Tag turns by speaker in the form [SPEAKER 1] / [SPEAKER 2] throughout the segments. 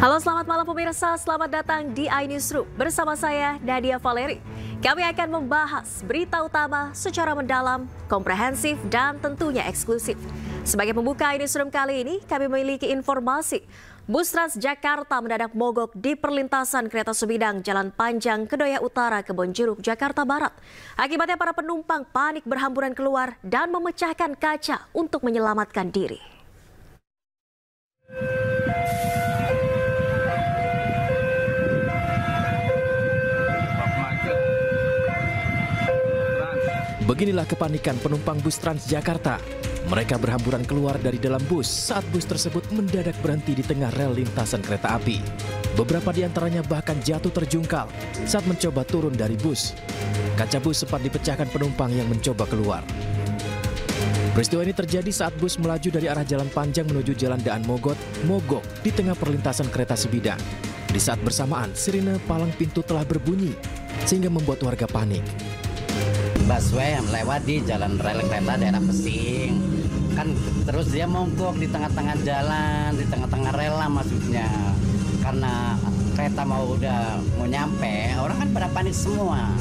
[SPEAKER 1] Halo, selamat malam pemirsa, selamat datang di iNewsroom bersama saya Nadia Valeri. Kami akan membahas berita utama secara mendalam, komprehensif, dan tentunya eksklusif. Sebagai pembuka iNewsroom kali ini, kami memiliki informasi. Bus Transjakarta mendadak mogok di perlintasan kereta sebidang Jalan Panjang Kedoya Utara, Kebonjeruk, Jakarta Barat. Akibatnya para penumpang panik berhamburan keluar dan memecahkan kaca untuk menyelamatkan diri.
[SPEAKER 2] Beginilah kepanikan penumpang bus Transjakarta. Mereka berhamburan keluar dari dalam bus saat bus tersebut mendadak berhenti di tengah rel lintasan kereta api. Beberapa di antaranya bahkan jatuh terjungkal saat mencoba turun dari bus. Kaca bus sempat dipecahkan penumpang yang mencoba keluar. Peristiwa ini terjadi saat bus melaju dari arah Jalan Panjang menuju Jalan Daan Mogot, mogok di tengah perlintasan kereta sebidang. Di saat bersamaan, sirine palang pintu telah berbunyi sehingga membuat warga panik.
[SPEAKER 3] Busway yang lewat di jalan rel kereta daerah Pesing, kan terus dia mogok di tengah-tengah jalan, di tengah-tengah rel lah maksudnya. Karena kereta udah mau nyampe, orang kan pada panik semua.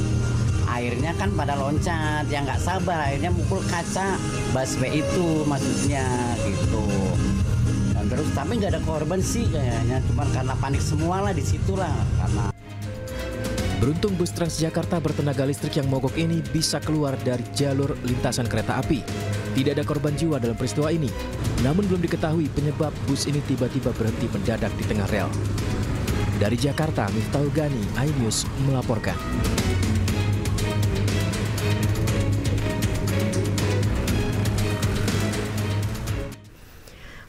[SPEAKER 3] Akhirnya kan pada loncat, yang nggak sabar, akhirnya mukul kaca busway itu maksudnya gitu. Dan terus tapi nggak ada korban sih kayaknya, cuma karena panik semua lah di situ lah karena.
[SPEAKER 2] Beruntung bus Transjakarta bertenaga listrik yang mogok ini bisa keluar dari jalur lintasan kereta api. Tidak ada korban jiwa dalam peristiwa ini, namun belum diketahui penyebab bus ini tiba-tiba berhenti mendadak di tengah rel. Dari Jakarta, Miftahul Gani, iNews melaporkan.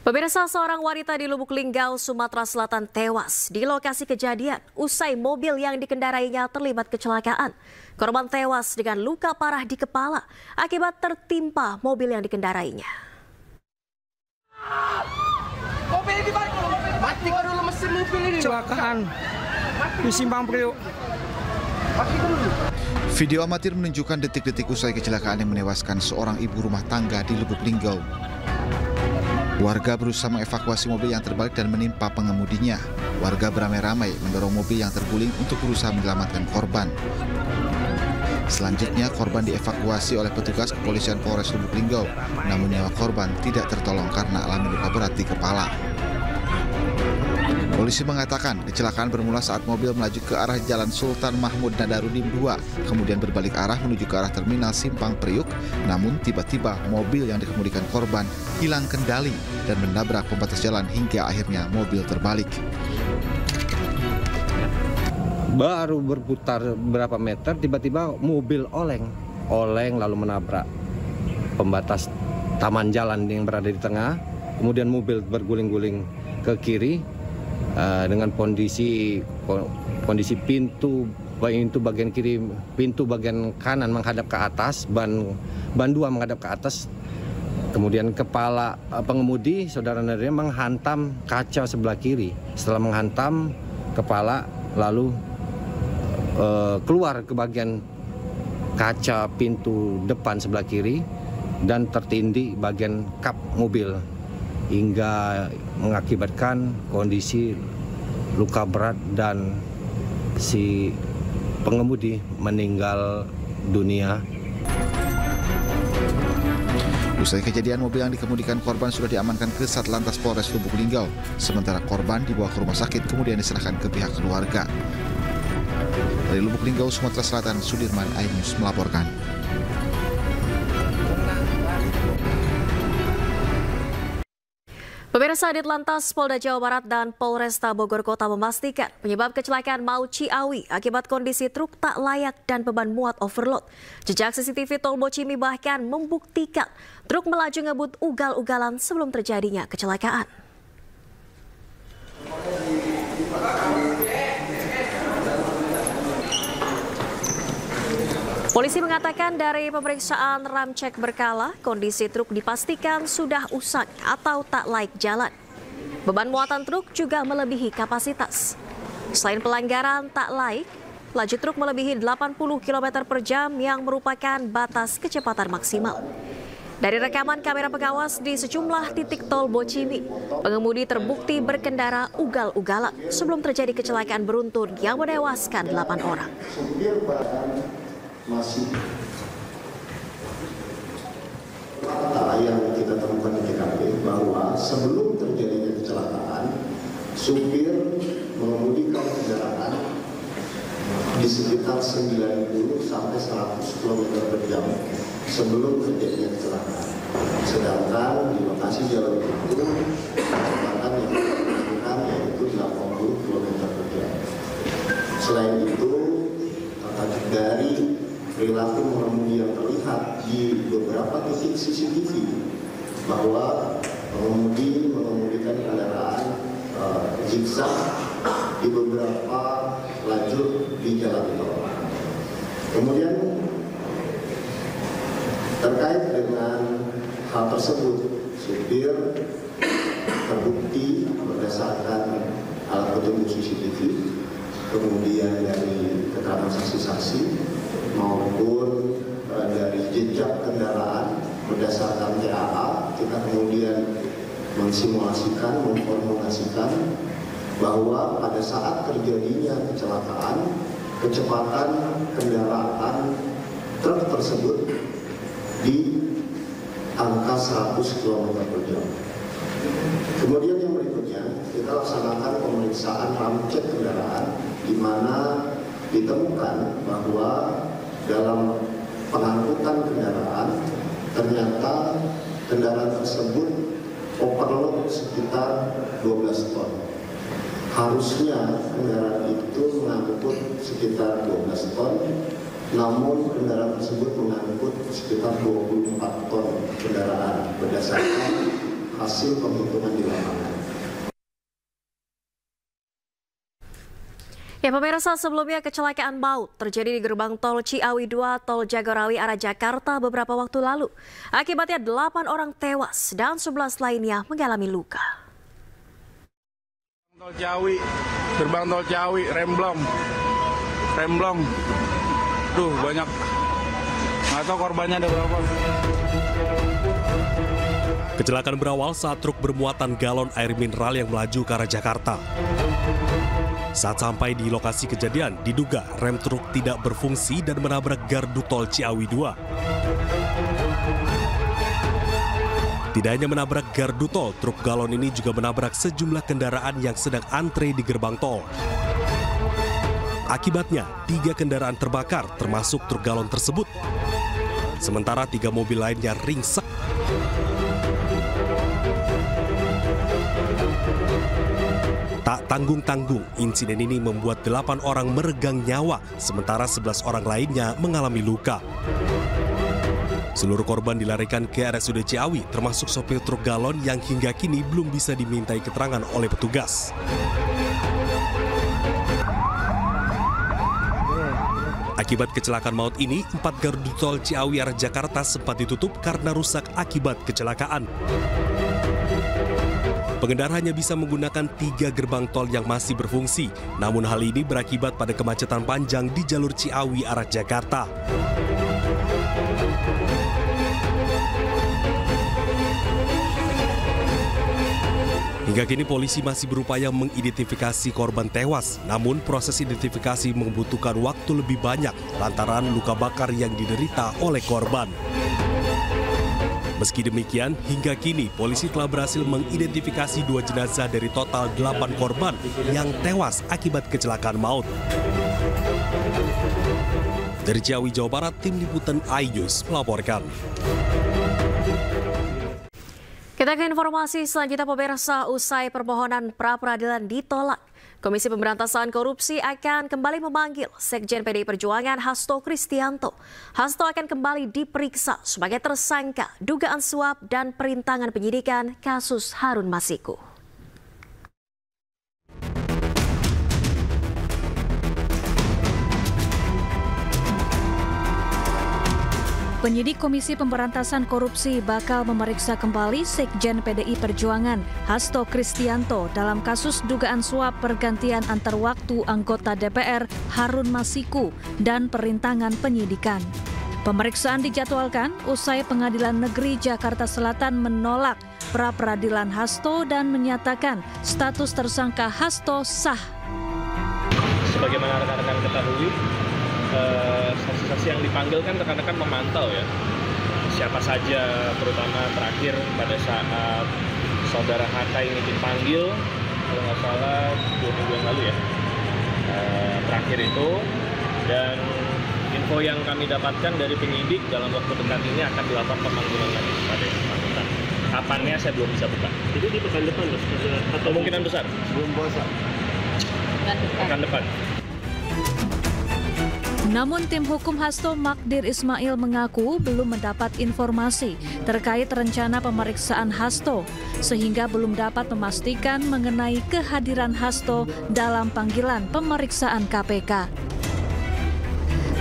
[SPEAKER 1] Pemirsa, seorang wanita di Lubuk Linggau, Sumatera Selatan tewas di lokasi kejadian usai mobil yang dikendarainya terlibat kecelakaan. Korban tewas dengan luka parah di kepala akibat tertimpa mobil yang dikendarainya.
[SPEAKER 4] Mobil ini mati dulu mesin mobil ini. Kecelakaan di Simpang Priok.
[SPEAKER 5] Video amatir menunjukkan detik-detik usai kecelakaan yang menewaskan seorang ibu rumah tangga di Lubuk Linggau. Warga berusaha mengevakuasi mobil yang terbalik dan menimpa pengemudinya. Warga beramai-ramai mendorong mobil yang terguling untuk berusaha menyelamatkan korban. Selanjutnya, korban dievakuasi oleh petugas kepolisian Polres Lubuk Linggau. Namun nyawa korban tidak tertolong karena alami luka berat di kepala. Polisi mengatakan kecelakaan bermula saat mobil melaju ke arah Jalan Sultan Mahmud Nadarudin II, kemudian berbalik arah menuju ke arah Terminal Simpang Priuk. Namun tiba-tiba mobil yang dikemudikan korban hilang kendali dan menabrak pembatas jalan hingga akhirnya mobil terbalik.
[SPEAKER 6] Baru berputar berapa meter, tiba-tiba mobil oleng lalu menabrak pembatas taman jalan yang berada di tengah. Kemudian mobil berguling-guling ke kiri. Dengan kondisi pintu bagian kiri, pintu bagian kanan menghadap ke atas, ban dua menghadap ke atas. Kemudian kepala pengemudi saudara Nadia menghantam kaca sebelah kiri. Setelah menghantam kepala, lalu keluar ke bagian kaca pintu depan sebelah kiri dan tertindih bagian kap mobil, hingga mengakibatkan kondisi luka berat dan si pengemudi meninggal dunia.
[SPEAKER 5] Usai kejadian, mobil yang dikemudikan korban sudah diamankan ke Satlantas Polres Lubuk Linggau. Sementara korban dibawa ke rumah sakit kemudian diserahkan ke pihak keluarga. Dari Lubuk Linggau, Sumatera Selatan, Sudirman, iNews melaporkan.
[SPEAKER 1] Pemirsa, Ditlantas Polda Jawa Barat dan Polresta Bogor Kota memastikan penyebab kecelakaan Mau Ciawi akibat kondisi truk tak layak dan beban muat overload. Jejak CCTV Tol Bocimi bahkan membuktikan truk melaju ngebut ugal-ugalan sebelum terjadinya kecelakaan. Polisi mengatakan dari pemeriksaan ram cek berkala, kondisi truk dipastikan sudah usang atau tak layak jalan. Beban muatan truk juga melebihi kapasitas. Selain pelanggaran tak layak, laju truk melebihi 80 km per jam yang merupakan batas kecepatan maksimal. Dari rekaman kamera pengawas di sejumlah titik tol Bocimi, pengemudi terbukti berkendara ugal-ugalan sebelum terjadi kecelakaan beruntun yang menewaskan 8 orang.
[SPEAKER 7] Fakta yang kita temukan di TKP bahwa sebelum terjadinya kecelakaan, supir mengemudikan kendaraan di sekitar 90 sampai 100 km per jam sebelum terjadinya kecelakaan. Sedangkan di lokasi jalan itu kecepatan yang dilakukan yaitu 80 km per jam. Selain itu, dari perilaku pengemudi yang terlihat di beberapa titik CCTV bahwa pengemudi mengemudikan kendaraan zigzag di beberapa lajur di jalan tol. Kemudian terkait dengan hal tersebut, supir terbukti berdasarkan alat petunjuk CCTV, kemudian dari keterangan saksi-saksi maupun dari jejak kendaraan berdasarkan TAA, kita kemudian mensimulasikan, memformulasikan bahwa pada saat terjadinya kecelakaan, kecepatan kendaraan truk tersebut di angka 100 km per jam. Kemudian yang berikutnya, kita laksanakan pemeriksaan ramcek kendaraan, di mana ditemukan bahwa dalam pengangkutan kendaraan, ternyata kendaraan tersebut overload sekitar 12 ton. Harusnya kendaraan itu mengangkut sekitar 12 ton, namun kendaraan tersebut mengangkut sekitar 24 ton kendaraan berdasarkan hasil penghitungan di lapangan.
[SPEAKER 1] Ya pemirsa, sebelumnya kecelakaan maut terjadi di gerbang tol Ciawi 2 Tol Jagorawi arah Jakarta beberapa waktu lalu. Akibatnya 8 orang tewas dan 11 lainnya mengalami luka.
[SPEAKER 8] Tol Ciawi, gerbang tol Ciawi, remblong. Duh, banyak. Nggak tahu korbannya ada berapa.
[SPEAKER 9] Kecelakaan berawal saat truk bermuatan galon air mineral yang melaju ke arah Jakarta. Saat sampai di lokasi kejadian, diduga rem truk tidak berfungsi dan menabrak gardu tol Ciawi 2. Tidak hanya menabrak gardu tol, truk galon ini juga menabrak sejumlah kendaraan yang sedang antre di gerbang tol. Akibatnya, 3 kendaraan terbakar, termasuk truk galon tersebut. Sementara 3 mobil lainnya ringsek. Tak tanggung-tanggung, insiden ini membuat 8 orang meregang nyawa, sementara 11 orang lainnya mengalami luka. Seluruh korban dilarikan ke RSUD Ciawi, termasuk sopir truk galon yang hingga kini belum bisa dimintai keterangan oleh petugas. Akibat kecelakaan maut ini, 4 gardu tol Ciawi arah Jakarta sempat ditutup karena rusak akibat kecelakaan. Pengendara hanya bisa menggunakan 3 gerbang tol yang masih berfungsi, namun hal ini berakibat pada kemacetan panjang di jalur Ciawi arah Jakarta. Hingga kini polisi masih berupaya mengidentifikasi korban tewas, namun proses identifikasi membutuhkan waktu lebih banyak lantaran luka bakar yang diderita oleh korban. Meski demikian, hingga kini polisi telah berhasil mengidentifikasi 2 jenazah dari total 8 korban yang tewas akibat kecelakaan maut. Dari Ciawi, Jawa Barat, Tim Liputan iNews melaporkan.
[SPEAKER 1] Kita ke informasi selanjutnya pemirsa, usai permohonan pra-peradilan ditolak, Komisi Pemberantasan Korupsi akan kembali memanggil Sekjen PDI Perjuangan Hasto Kristianto. Hasto akan kembali diperiksa sebagai tersangka dugaan suap dan perintangan penyidikan kasus Harun Masiku.
[SPEAKER 10] Penyidik Komisi Pemberantasan Korupsi bakal memeriksa kembali Sekjen PDI Perjuangan Hasto Kristianto dalam kasus dugaan suap pergantian antar waktu anggota DPR Harun Masiku dan perintangan penyidikan. Pemeriksaan dijadwalkan usai Pengadilan Negeri Jakarta Selatan menolak pra-peradilan Hasto dan menyatakan status tersangka Hasto sah.
[SPEAKER 11] Sebagaimana rekan-rekan ketahui, saksi-saksi yang dipanggil kan rekan-rekan memantau ya, siapa saja, terutama terakhir pada saat saudara Hatta ini dipanggil, kalau nggak salah 2 minggu yang lalu ya, terakhir itu. Dan info yang kami dapatkan dari penyidik dalam waktu dekat ini akan dilakukan pemanggilan lagi kepada yang bersangkutan. Kapannya saya belum bisa buka. Itu di pekan depan, Mas? Atau kemungkinan besar? Sebelum puasa. Pekan depan.
[SPEAKER 10] Namun tim hukum Hasto Magdir Ismail mengaku belum mendapat informasi terkait rencana pemeriksaan Hasto, sehingga belum dapat memastikan mengenai kehadiran Hasto dalam panggilan pemeriksaan KPK.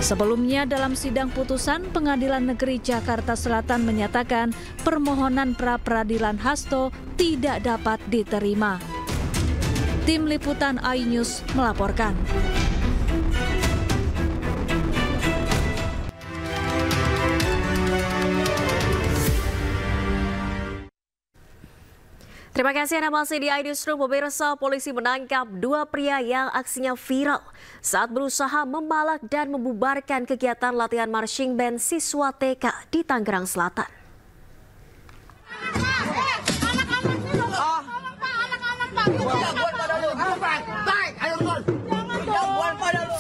[SPEAKER 10] Sebelumnya dalam sidang putusan, Pengadilan Negeri Jakarta Selatan menyatakan permohonan pra-peradilan Hasto tidak dapat diterima. Tim Liputan iNews melaporkan.
[SPEAKER 1] Terima kasih Anda masih di iNewsroom. Pemirsa, polisi menangkap 2 pria yang aksinya viral saat berusaha membalak dan membubarkan kegiatan latihan marching band siswa TK di Tangerang Selatan.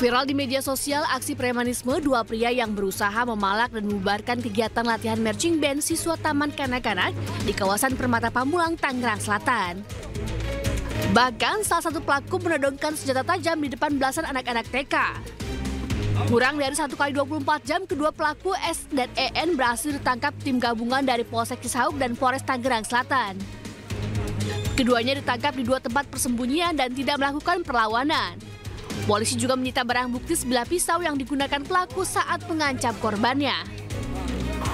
[SPEAKER 12] Viral di media sosial aksi premanisme 2 pria yang berusaha memalak dan membubarkan kegiatan latihan marching band siswa Taman Kanak-Kanak di kawasan Permata Pamulang, Tangerang Selatan. Bahkan salah satu pelaku menodongkan senjata tajam di depan belasan anak-anak TK. Kurang dari 1 kali 24 jam, kedua pelaku S dan EN berhasil ditangkap tim gabungan dari Polsek Cisauk dan Polres Tangerang Selatan. Keduanya ditangkap di 2 tempat persembunyian dan tidak melakukan perlawanan. Polisi juga menyita barang bukti sebilah pisau yang digunakan pelaku saat mengancam korbannya.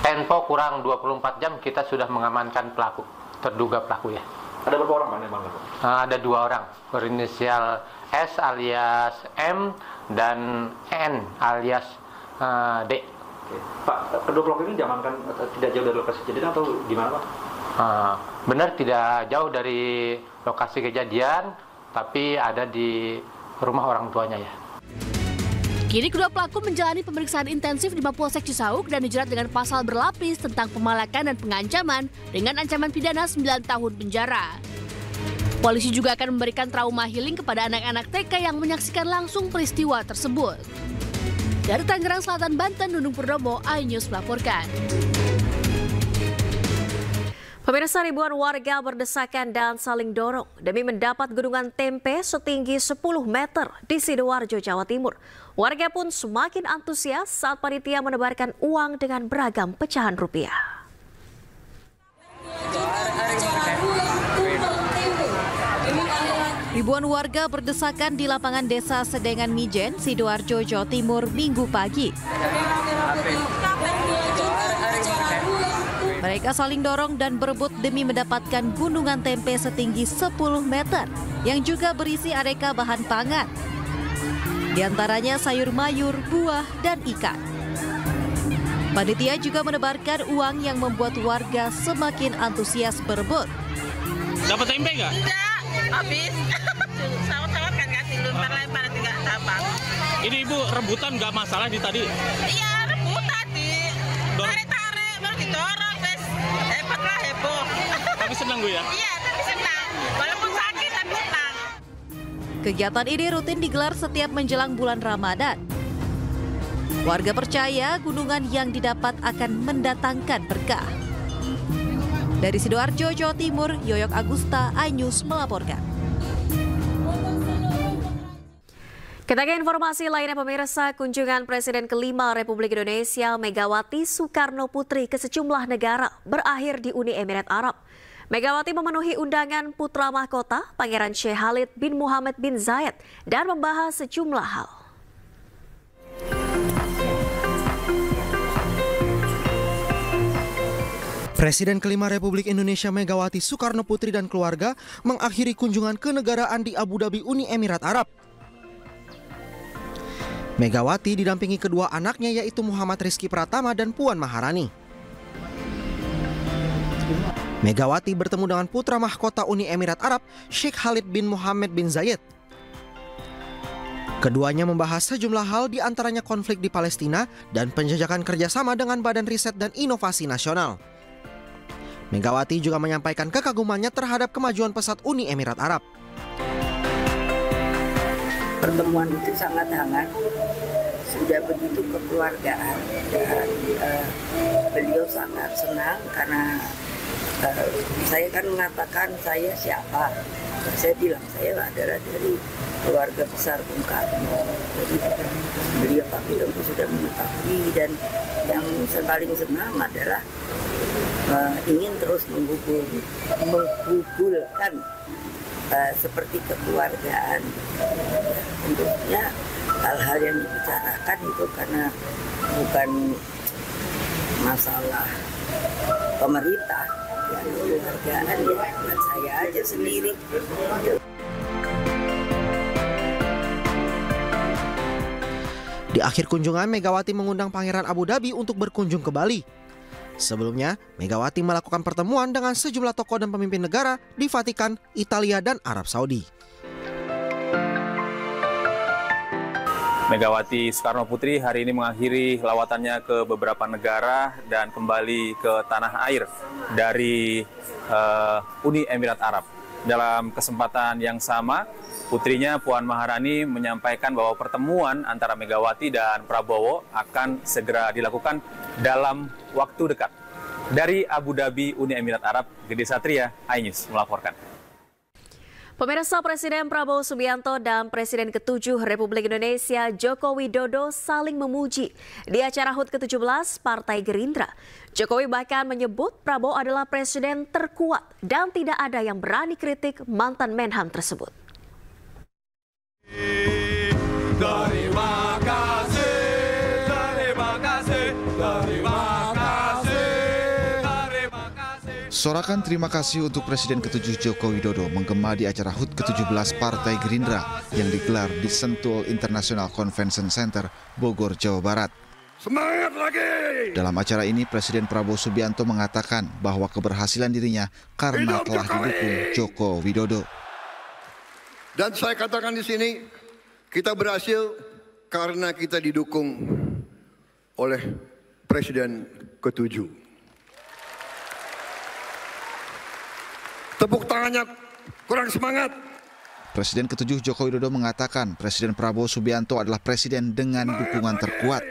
[SPEAKER 13] Tempo kurang 24 jam kita sudah mengamankan pelaku, terduga pelaku ya.
[SPEAKER 11] Ada berapa orang Bang?
[SPEAKER 13] Ada 2 orang, berinisial S alias M dan N alias D.
[SPEAKER 11] Pak, kedua pelaku ini diamankan tidak jauh dari lokasi kejadian atau gimana Pak?
[SPEAKER 13] Benar tidak jauh dari lokasi kejadian, tapi ada di rumah orang tuanya ya.
[SPEAKER 12] Kini kedua pelaku menjalani pemeriksaan intensif di Mapolsek Cisauk dan dijerat dengan pasal berlapis tentang pemalakan dan pengancaman dengan ancaman pidana 9 tahun penjara. Polisi juga akan memberikan trauma healing kepada anak-anak TK yang menyaksikan langsung peristiwa tersebut. Dari Tangerang Selatan, Banten, Nunung Purnomo, iNews melaporkan.
[SPEAKER 1] Pemirsa, ribuan warga berdesakan dan saling dorong demi mendapat gunungan tempe setinggi 10 meter di Sidoarjo, Jawa Timur. Warga pun semakin antusias saat panitia menebarkan uang dengan beragam pecahan rupiah.
[SPEAKER 14] Ribuan warga berdesakan di lapangan desa Sedengan Mijen, Sidoarjo, Jawa Timur, Minggu pagi. Mereka saling dorong dan berebut demi mendapatkan gunungan tempe setinggi 10 meter yang juga berisi aneka bahan pangan. Di antaranya sayur mayur, buah, dan ikan. Panitia juga menebarkan uang yang membuat warga semakin antusias berebut.
[SPEAKER 11] Dapat tempe nggak?
[SPEAKER 15] Enggak, habis. Sama-sama kan kasih luntar lempar juga tabang.
[SPEAKER 11] Ini Ibu rebutan nggak masalah di tadi?
[SPEAKER 15] Iya, rebut tadi. Tarik-tarik, baru didorong. Hebat lah, heboh.
[SPEAKER 11] Tapi senang Bu ya?
[SPEAKER 15] Iya, tapi senang. Walaupun sakit, tapi senang.
[SPEAKER 14] Kegiatan ini rutin digelar setiap menjelang bulan Ramadan. Warga percaya gunungan yang didapat akan mendatangkan berkah. Dari Sidoarjo, Jawa Timur, Yoyok Agusta, iNews melaporkan.
[SPEAKER 1] Kita ke informasi lainnya, pemirsa. Kunjungan Presiden ke-5 Republik Indonesia Megawati Soekarno Putri ke sejumlah negara berakhir di Uni Emirat Arab. Megawati memenuhi undangan putra mahkota Pangeran Sheikh Khalid bin Muhammad bin Zayed dan membahas sejumlah hal.
[SPEAKER 16] Presiden ke-5 Republik Indonesia Megawati Soekarno Putri dan keluarga mengakhiri kunjungan kenegaraan di Abu Dhabi, Uni Emirat Arab. Megawati didampingi kedua anaknya yaitu Muhammad Rizky Pratama dan Puan Maharani. Megawati bertemu dengan putra mahkota Uni Emirat Arab, Sheikh Khalid bin Mohammed bin Zayed. Keduanya membahas sejumlah hal, di antaranya konflik di Palestina dan penjajakan kerjasama dengan Badan Riset dan Inovasi Nasional. Megawati juga menyampaikan kekagumannya terhadap kemajuan pesat Uni Emirat Arab.
[SPEAKER 17] Pertemuan itu sangat hangat, sudah begitu kekeluargaan, dan beliau sangat senang karena saya kan mengatakan saya siapa. Saya bilang saya adalah dari keluarga besar Bung Karno. Jadi beliau tapi tentu sudah mengetahui, dan yang paling senang adalah ingin terus menggugulkan seperti kekeluargaan. Tentunya hal-hal yang dibicarakan itu karena bukan masalah pemerintah, ya kekeluargaan, ya bukan saya aja sendiri.
[SPEAKER 16] Di akhir kunjungan, Megawati mengundang Pangeran Abu Dhabi untuk berkunjung ke Bali. Sebelumnya, Megawati melakukan pertemuan dengan sejumlah tokoh dan pemimpin negara di Vatikan, Italia, dan Arab Saudi.
[SPEAKER 18] Megawati Soekarno Putri hari ini mengakhiri lawatannya ke beberapa negara dan kembali ke tanah air dari Uni Emirat Arab. Dalam kesempatan yang sama, putrinya Puan Maharani menyampaikan bahwa pertemuan antara Megawati dan Prabowo akan segera dilakukan dalam waktu dekat. Dari Abu Dhabi, Uni Emirat Arab, Gede Satria, iNews melaporkan.
[SPEAKER 1] Pemirsa, Presiden Prabowo Subianto dan Presiden ke-7 Republik Indonesia Joko Widodo saling memuji di acara HUT ke-17 Partai Gerindra. Jokowi bahkan menyebut Prabowo adalah presiden terkuat dan tidak ada yang berani kritik mantan Menhan tersebut.
[SPEAKER 19] Terima kasih, terima kasih, terima kasih, terima kasih.
[SPEAKER 5] Sorakan terima kasih untuk Presiden ke-7 Joko Widodo menggema di acara HUT ke-17 Partai Gerindra yang digelar di Sentul International Convention Center, Bogor, Jawa Barat.
[SPEAKER 19] Semangat lagi!
[SPEAKER 5] Dalam acara ini, Presiden Prabowo Subianto mengatakan bahwa keberhasilan dirinya karena telah didukung Joko Widodo.
[SPEAKER 20] Dan saya katakan di sini, kita berhasil karena kita didukung oleh Presiden ke-7. Tepuk tangannya kurang semangat.
[SPEAKER 5] Presiden ke-7 Joko Widodo mengatakan Presiden Prabowo Subianto adalah presiden dengan dukungan terkuat.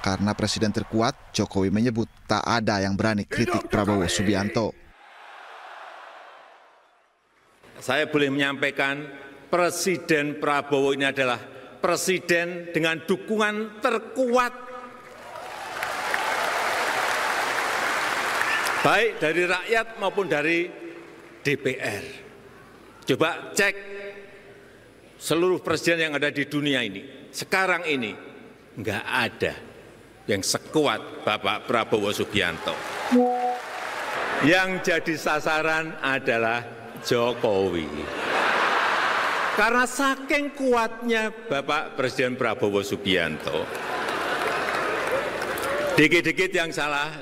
[SPEAKER 5] Karena presiden terkuat, Jokowi menyebut tak ada yang berani kritik Prabowo Subianto.
[SPEAKER 21] Saya boleh menyampaikan Presiden Prabowo ini adalah presiden dengan dukungan terkuat, baik dari rakyat maupun dari DPR. Coba cek seluruh presiden yang ada di dunia ini, sekarang ini nggak ada yang sekuat Bapak Prabowo Subianto. Yang jadi sasaran adalah Jokowi. Karena saking kuatnya Bapak Presiden Prabowo Subianto, dikit-dikit yang salah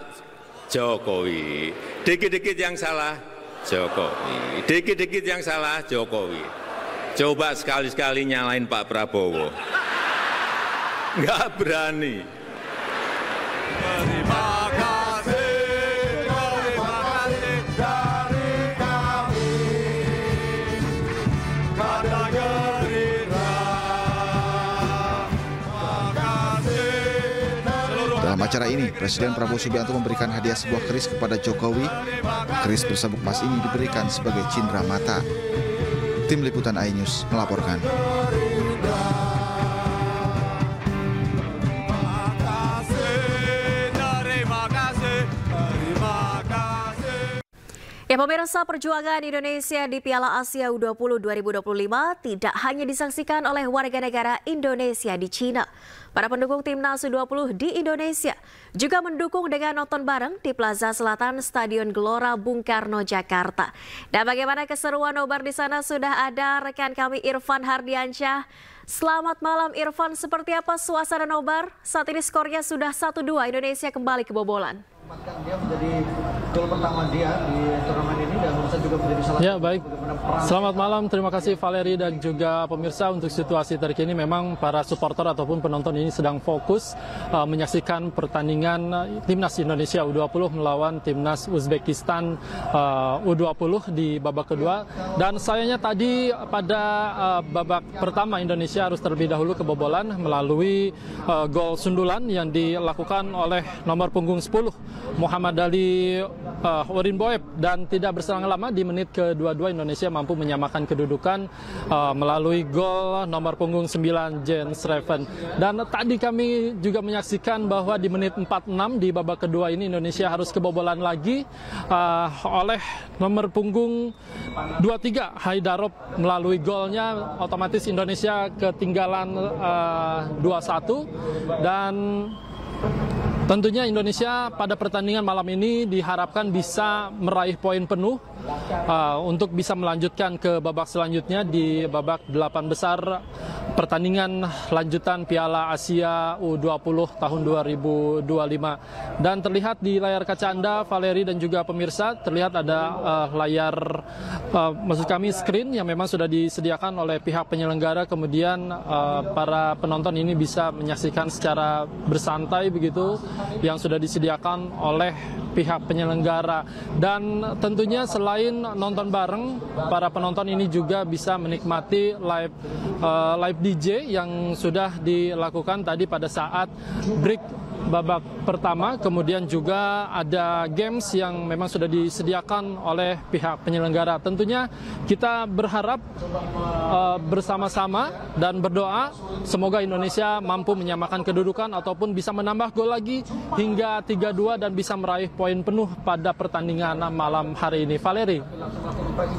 [SPEAKER 21] Jokowi, dikit-dikit yang salah Jokowi, dikit-dikit yang salah Jokowi. Coba sekali-sekali nyalain Pak Prabowo. Nggak berani.
[SPEAKER 19] Terima kasih, terima kasih dari kami, kata Gerindra.
[SPEAKER 5] Dalam acara ini, Presiden Prabowo Subianto memberikan hadiah sebuah keris kepada Jokowi. Keris bersabuk emas ini diberikan sebagai cindera mata. Tim Liputan iNews melaporkan.
[SPEAKER 1] Ya, pemirsa, perjuangan Indonesia di Piala Asia U20 2025 tidak hanya disaksikan oleh warga negara Indonesia di Cina. Para pendukung Timnas U20 di Indonesia juga mendukung dengan nonton bareng di Plaza Selatan Stadion Gelora Bung Karno, Jakarta. Dan bagaimana keseruan nobar di sana, sudah ada rekan kami Irfan Hardiansyah. Selamat malam Irfan, seperti apa suasana nobar? Saat ini skornya sudah 1-2, Indonesia kembali kebobolan.
[SPEAKER 3] Dia menjadi gol pertama dia di turnamen ini dan bisa juga menjadi salah
[SPEAKER 22] ya, baik. Selamat malam, terima kasih Valeri dan juga pemirsa. Untuk situasi terkini memang para supporter ataupun penonton ini sedang fokus menyaksikan pertandingan Timnas Indonesia U20 melawan Timnas Uzbekistan U20 di babak kedua. Dan sayangnya tadi pada babak pertama Indonesia harus terlebih dahulu kebobolan melalui gol sundulan yang dilakukan oleh nomor punggung 10 Muhammad Ali Urinboeb, dan tidak berselang lama di menit ke-22 Indonesia mampu menyamakan kedudukan melalui gol nomor punggung 9 Jens Reven. Dan tadi kami juga menyaksikan bahwa di menit 46 di babak kedua ini Indonesia harus kebobolan lagi oleh nomor punggung 23 Haidarov. Melalui golnya otomatis Indonesia ketinggalan 2-1, dan tentunya Indonesia pada pertandingan malam ini diharapkan bisa meraih poin penuh untuk bisa melanjutkan ke babak selanjutnya di babak 8 besar pertandingan lanjutan Piala Asia U20 tahun 2025. Dan terlihat di layar kaca Anda, Valeri dan juga pemirsa, terlihat ada layar, maksud kami screen yang memang sudah disediakan oleh pihak penyelenggara, kemudian para penonton ini bisa menyaksikan secara bersantai begitu yang sudah disediakan oleh pihak penyelenggara. Dan tentunya selain nonton bareng, para penonton ini juga bisa menikmati live DJ yang sudah dilakukan tadi pada saat break babak pertama. Kemudian juga ada games yang memang sudah disediakan oleh pihak penyelenggara. Tentunya kita berharap bersama-sama dan berdoa semoga Indonesia mampu menyamakan kedudukan ataupun bisa menambah gol lagi hingga 3-2 dan bisa meraih poin penuh pada pertandingan malam hari ini. Valeri.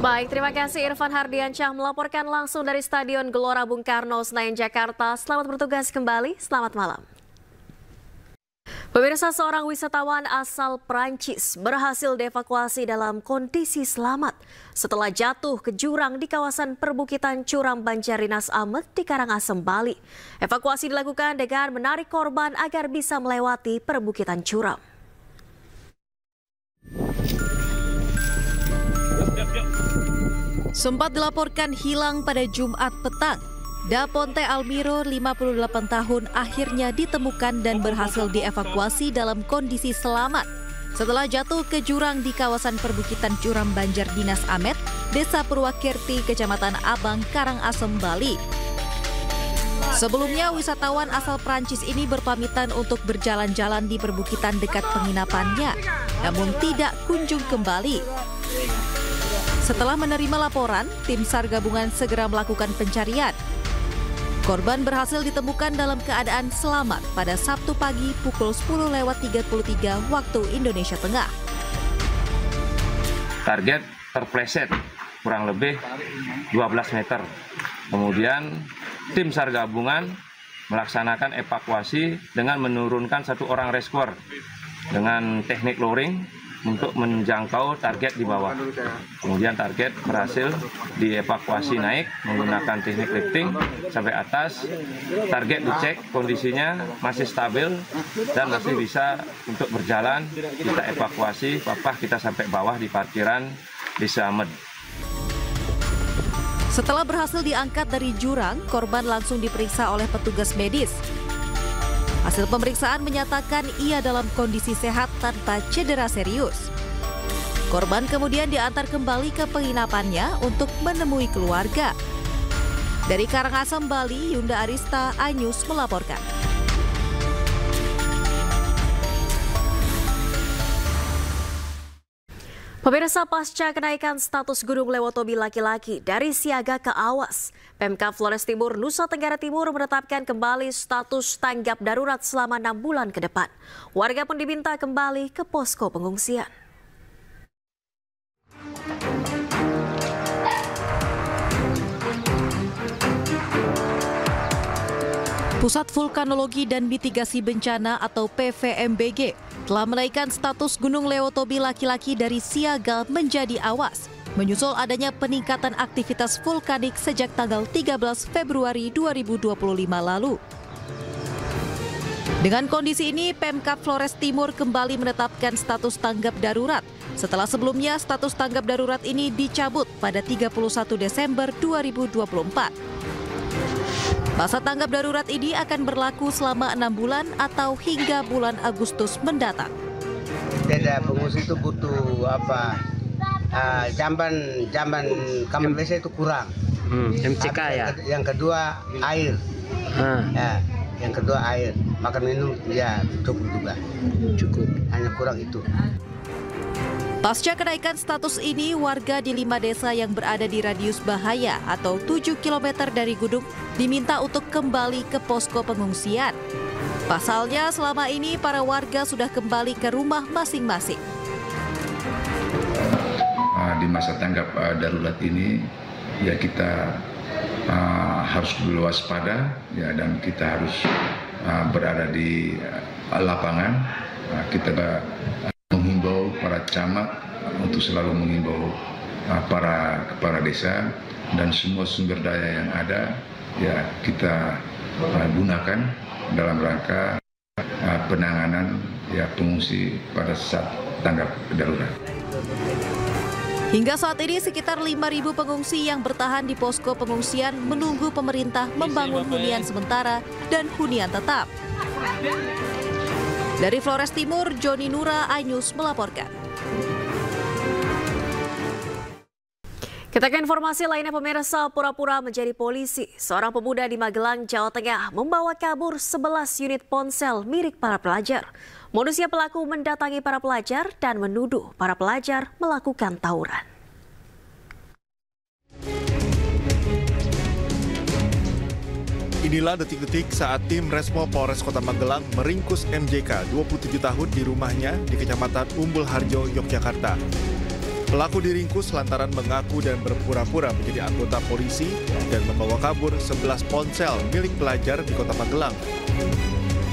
[SPEAKER 1] Baik, terima kasih Irfan Hardiansyah melaporkan langsung dari Stadion Gelora Bung Karno, Senayan, Jakarta. Selamat bertugas kembali, selamat malam. Pemirsa, seorang wisatawan asal Prancis berhasil dievakuasi dalam kondisi selamat setelah jatuh ke jurang di kawasan perbukitan curam Banjardinas Amet di Karangasem, Bali. Evakuasi dilakukan dengan menarik korban agar bisa melewati perbukitan curam.
[SPEAKER 14] Sempat dilaporkan hilang pada Jumat petang, Da Ponte Almiro, 58 tahun, akhirnya ditemukan dan berhasil dievakuasi dalam kondisi selamat setelah jatuh ke jurang di kawasan perbukitan curam Banjardinas Amet, Desa Purwakirti, Kecamatan Abang, Karangasem, Bali. Sebelumnya, wisatawan asal Prancis ini berpamitan untuk berjalan-jalan di perbukitan dekat penginapannya, namun tidak kunjung kembali. Setelah menerima laporan, tim SAR gabungan segera melakukan pencarian. Korban berhasil ditemukan dalam keadaan selamat pada Sabtu pagi pukul 10:33 waktu Indonesia Tengah.
[SPEAKER 23] Target terpleset kurang lebih 12 meter. Kemudian tim SAR gabungan melaksanakan evakuasi dengan menurunkan 1 orang rescuer dengan teknik lowering untuk menjangkau target di bawah. Kemudian target berhasil dievakuasi naik menggunakan teknik lifting sampai atas. Target dicek kondisinya masih stabil dan masih bisa untuk berjalan. Kita evakuasi, kita sampai bawah di parkiran Desa Amet.
[SPEAKER 14] Setelah berhasil diangkat dari jurang, korban langsung diperiksa oleh petugas medis. Hasil pemeriksaan menyatakan ia dalam kondisi sehat tanpa cedera serius. Korban kemudian diantar kembali ke penginapannya untuk menemui keluarga. Dari Karangasem, Bali, Yunda Arista, iNews melaporkan.
[SPEAKER 1] Pemirsa, pasca kenaikan status Gunung Lewotobi laki-laki dari siaga ke awas, Pemkab Flores Timur, Nusa Tenggara Timur menetapkan kembali status tanggap darurat selama 6 bulan ke depan. Warga pun diminta kembali ke posko pengungsian.
[SPEAKER 14] Pusat Vulkanologi dan Mitigasi Bencana atau PVMBG telah menaikkan status Gunung Lewotobi laki-laki dari siaga menjadi awas. menyusul adanya peningkatan aktivitas vulkanik sejak tanggal 13 Februari 2025 lalu. Dengan kondisi ini, Pemkab Flores Timur kembali menetapkan status tanggap darurat setelah sebelumnya status tanggap darurat ini dicabut pada 31 Desember 2024. Masa tanggap darurat ini akan berlaku selama 6 bulan atau hingga bulan Agustus mendatang.
[SPEAKER 2] Tidak, pengungsi itu butuh jamban kamar WC itu kurang. MCK ya. Yang kedua air. Yang kedua air. Makan minum ya cukup juga. Cukup. Hanya kurang itu.
[SPEAKER 14] Pasca kenaikan status ini, warga di 5 desa yang berada di radius bahaya atau 7 km dari Gudung diminta untuk kembali ke posko pengungsian. Pasalnya, selama ini para warga sudah kembali ke rumah masing-masing.
[SPEAKER 4] Di masa tanggap darurat ini, ya kita harus waspada, ya, dan kita harus berada di lapangan. Kita menghimbau para camat untuk selalu menghimbau para kepala desa dan semua sumber daya yang ada, ya kita gunakan dalam rangka penanganan ya pengungsi pada saat tanggap darurat.
[SPEAKER 14] Hingga saat ini sekitar 5.000 pengungsi yang bertahan di posko pengungsian menunggu pemerintah membangun hunian sementara dan hunian tetap. Dari Flores Timur, Joni Nura, iNews melaporkan.
[SPEAKER 1] Kita ke informasi lainnya, pemirsa. Pura-pura menjadi polisi. Seorang pemuda di Magelang, Jawa Tengah membawa kabur 11 unit ponsel milik para pelajar. Modusnya pelaku mendatangi para pelajar dan menuduh para pelajar melakukan tawuran.
[SPEAKER 6] Inilah detik-detik saat tim Resmo Polres Kota Magelang meringkus MJK 27 tahun di rumahnya di Kecamatan Umbul Harjo, Yogyakarta. Pelaku diringkus lantaran mengaku dan berpura-pura menjadi anggota polisi dan membawa kabur 11 ponsel milik pelajar di Kota Magelang.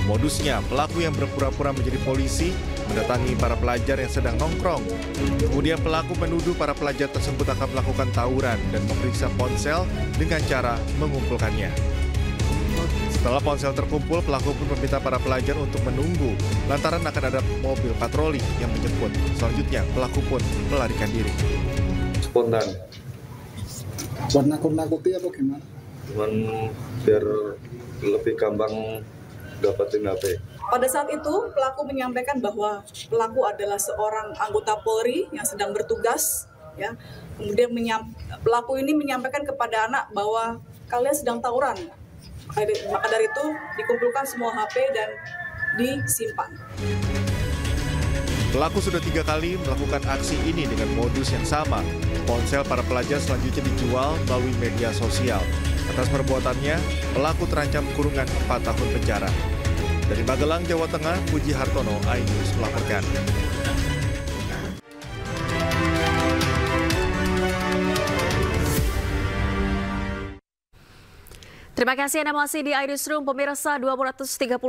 [SPEAKER 6] Modusnya, pelaku yang berpura-pura menjadi polisi mendatangi para pelajar yang sedang nongkrong. Kemudian pelaku menuduh para pelajar tersebut akan melakukan tawuran dan memeriksa ponsel dengan cara mengumpulkannya. Setelah ponsel terkumpul, pelaku pun meminta para pelajar untuk menunggu lantaran akan ada mobil patroli yang menjemput. Selanjutnya, pelaku pun melarikan diri.
[SPEAKER 24] Spontan.
[SPEAKER 25] Buat nakut-nakuti apa gimana?
[SPEAKER 24] Cuman biar lebih gampang dapatin HP.
[SPEAKER 26] Pada saat itu, pelaku menyampaikan bahwa pelaku adalah seorang anggota Polri yang sedang bertugas. Ya. Kemudian pelaku ini menyampaikan kepada anak bahwa kalian sedang tawuran. Maka dari itu dikumpulkan semua HP dan disimpan.
[SPEAKER 6] Pelaku sudah 3 kali melakukan aksi ini dengan modus yang sama. Ponsel para pelajar selanjutnya dijual melalui media sosial. Atas perbuatannya, pelaku terancam kurungan 4 tahun penjara. Dari Magelang, Jawa Tengah, Puji Hartono, iNews melaporkan.
[SPEAKER 1] Terima kasih Anda masih di iNewsroom. Pemirsa, 239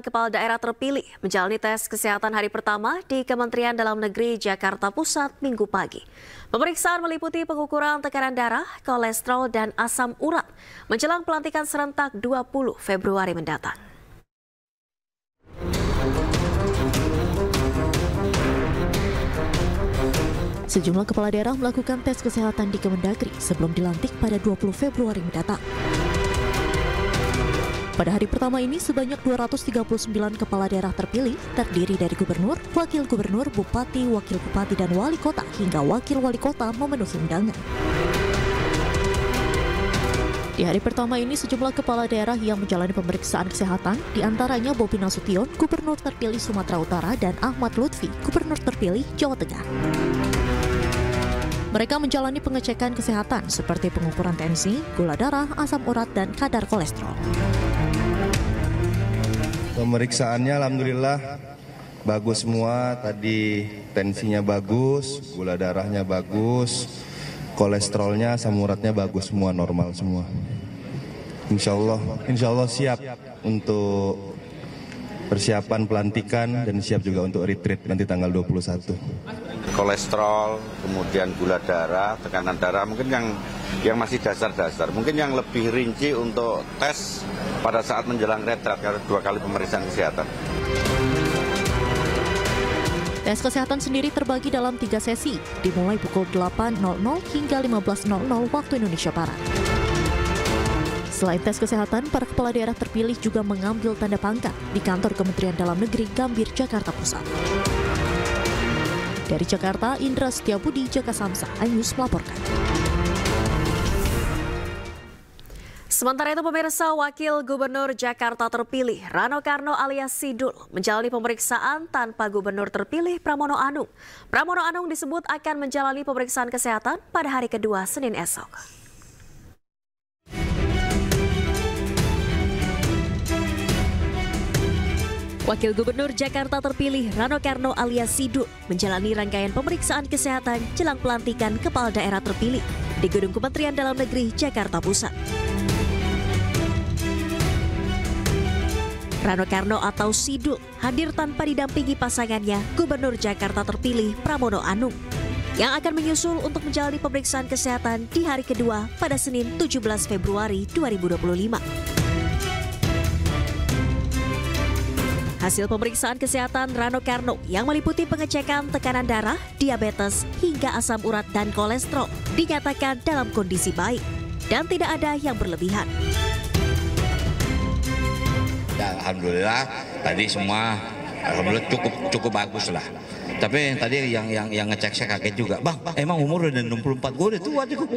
[SPEAKER 1] kepala daerah terpilih menjalani tes kesehatan hari pertama di Kementerian Dalam Negeri Jakarta Pusat Minggu pagi. Pemeriksaan meliputi pengukuran tekanan darah, kolesterol, dan asam urat menjelang pelantikan serentak 20 Februari mendatang.
[SPEAKER 27] Sejumlah kepala daerah melakukan tes kesehatan di Kemendagri sebelum dilantik pada 20 Februari mendatang. Pada hari pertama ini, sebanyak 239 kepala daerah terpilih terdiri dari gubernur, wakil gubernur, bupati, wakil bupati, dan wali kota hingga wakil wali kota memenuhi undangan. Di hari pertama ini, sejumlah kepala daerah yang menjalani pemeriksaan kesehatan, diantaranya Bobi Nasution, gubernur terpilih Sumatera Utara, dan Ahmad Lutfi, gubernur terpilih Jawa Tengah. Mereka menjalani pengecekan kesehatan seperti pengukuran tensi, gula darah, asam urat, dan kadar kolesterol.
[SPEAKER 28] Pemeriksaannya alhamdulillah bagus semua. Tadi tensinya bagus, gula darahnya bagus, kolesterolnya, asam uratnya bagus semua, normal semua. Insya Allah siap untuk persiapan pelantikan dan siap juga untuk retreat nanti tanggal 21.
[SPEAKER 7] Kolesterol, kemudian gula darah, tekanan darah, mungkin yang masih dasar-dasar. Mungkin yang lebih rinci untuk tes pada saat menjelang retret, karena 2 kali pemeriksaan kesehatan.
[SPEAKER 27] Tes kesehatan sendiri terbagi dalam 3 sesi, dimulai pukul 8.00 hingga 15.00 waktu Indonesia Barat. Selain tes kesehatan, para kepala daerah terpilih juga mengambil tanda pangkat di kantor Kementerian Dalam Negeri Gambir, Jakarta Pusat. Dari Jakarta, Indra Setiabudi, Jaka Samsa, iNews melaporkan.
[SPEAKER 1] Sementara itu pemirsa, Wakil Gubernur Jakarta terpilih Rano Karno alias Sidul menjalani pemeriksaan tanpa Gubernur terpilih Pramono Anung. Pramono Anung disebut akan menjalani pemeriksaan kesehatan pada hari kedua Senin esok. Wakil Gubernur Jakarta terpilih Rano Karno alias Sidul menjalani rangkaian pemeriksaan kesehatan jelang pelantikan kepala daerah terpilih di Gedung Kementerian Dalam Negeri Jakarta Pusat. Rano Karno atau Sidul hadir tanpa didampingi pasangannya Gubernur Jakarta terpilih Pramono Anung yang akan menyusul untuk menjalani pemeriksaan kesehatan di hari kedua pada Senin 17 Februari 2025. Hasil pemeriksaan kesehatan Rano Karno yang meliputi pengecekan tekanan darah, diabetes, hingga asam urat dan kolesterol dinyatakan dalam kondisi baik dan tidak ada yang berlebihan.
[SPEAKER 8] Ya, alhamdulillah tadi semua alhamdulillah cukup bagus lah. Tapi tadi yang ngecek saya kaget juga, bang emang umur udah 64, gue udah tua juga.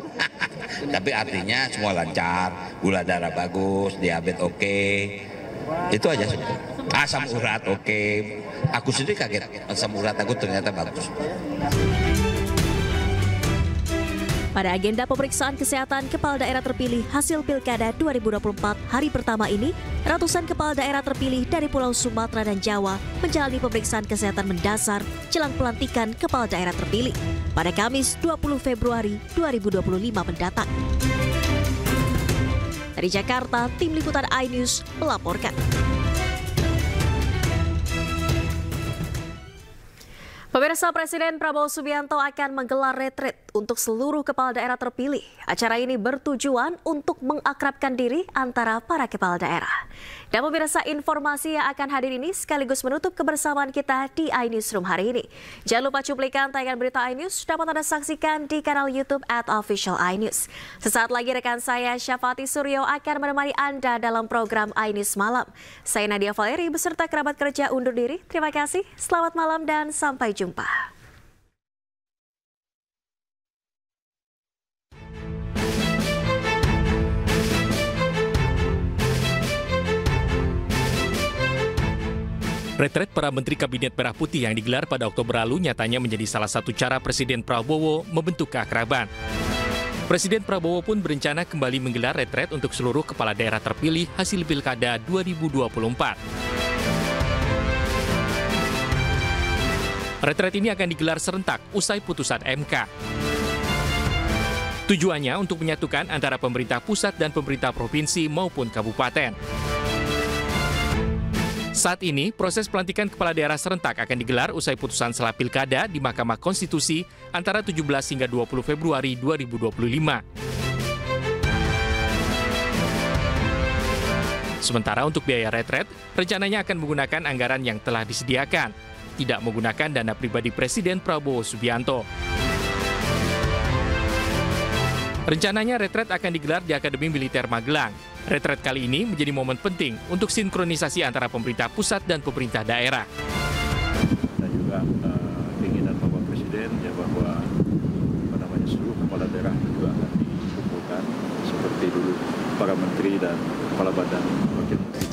[SPEAKER 8] Tapi artinya semua lancar, gula darah bagus, diabetes oke. Itu aja sebenarnya. Asam urat oke. Aku sendiri kaget, asam urat aku ternyata bagus.
[SPEAKER 1] Pada agenda pemeriksaan kesehatan kepala daerah terpilih hasil Pilkada 2024 hari pertama ini, ratusan kepala daerah terpilih dari Pulau Sumatera dan Jawa menjalani pemeriksaan kesehatan mendasar jelang pelantikan kepala daerah terpilih pada Kamis 20 Februari 2025 mendatang. Dari Jakarta, Tim Liputan iNews melaporkan. Pemirsa, Presiden Prabowo Subianto akan menggelar retreat untuk seluruh kepala daerah terpilih. Acara ini bertujuan untuk mengakrabkan diri antara para kepala daerah. Dan pemirsa, informasi yang akan hadir ini sekaligus menutup kebersamaan kita di iNewsroom hari ini. Jangan lupa cuplikan tayangan berita iNews dapat Anda saksikan di kanal YouTube @official iNews. Sesaat lagi rekan saya Syafati Suryo akan menemani Anda dalam program iNews Malam. Saya Nadia Valeri beserta kerabat kerja undur diri. Terima kasih, selamat malam dan sampai jumpa.
[SPEAKER 9] Retret para Menteri Kabinet Merah Putih yang digelar pada Oktober lalu nyatanya menjadi salah satu cara Presiden Prabowo membentuk keakraban. Presiden Prabowo pun berencana kembali menggelar retret untuk seluruh kepala daerah terpilih hasil Pilkada 2024. Retret ini akan digelar serentak usai putusan MK. Tujuannya untuk menyatukan antara pemerintah pusat dan pemerintah provinsi maupun kabupaten. Saat ini, proses pelantikan kepala daerah serentak akan digelar usai putusan sela Pilkada di Mahkamah Konstitusi antara 17 hingga 20 Februari 2025. Sementara untuk biaya retret, rencananya akan menggunakan anggaran yang telah disediakan, tidak menggunakan dana pribadi Presiden Prabowo Subianto. Rencananya retret akan digelar di Akademi Militer Magelang. Retret kali ini menjadi momen penting untuk sinkronisasi antara pemerintah pusat dan pemerintah daerah.
[SPEAKER 10] Dan juga keinginan Bapak Presiden ya bahwa seluruh kepala daerah juga akan dikumpulkan seperti dulu para menteri dan kepala badan wakil menteri.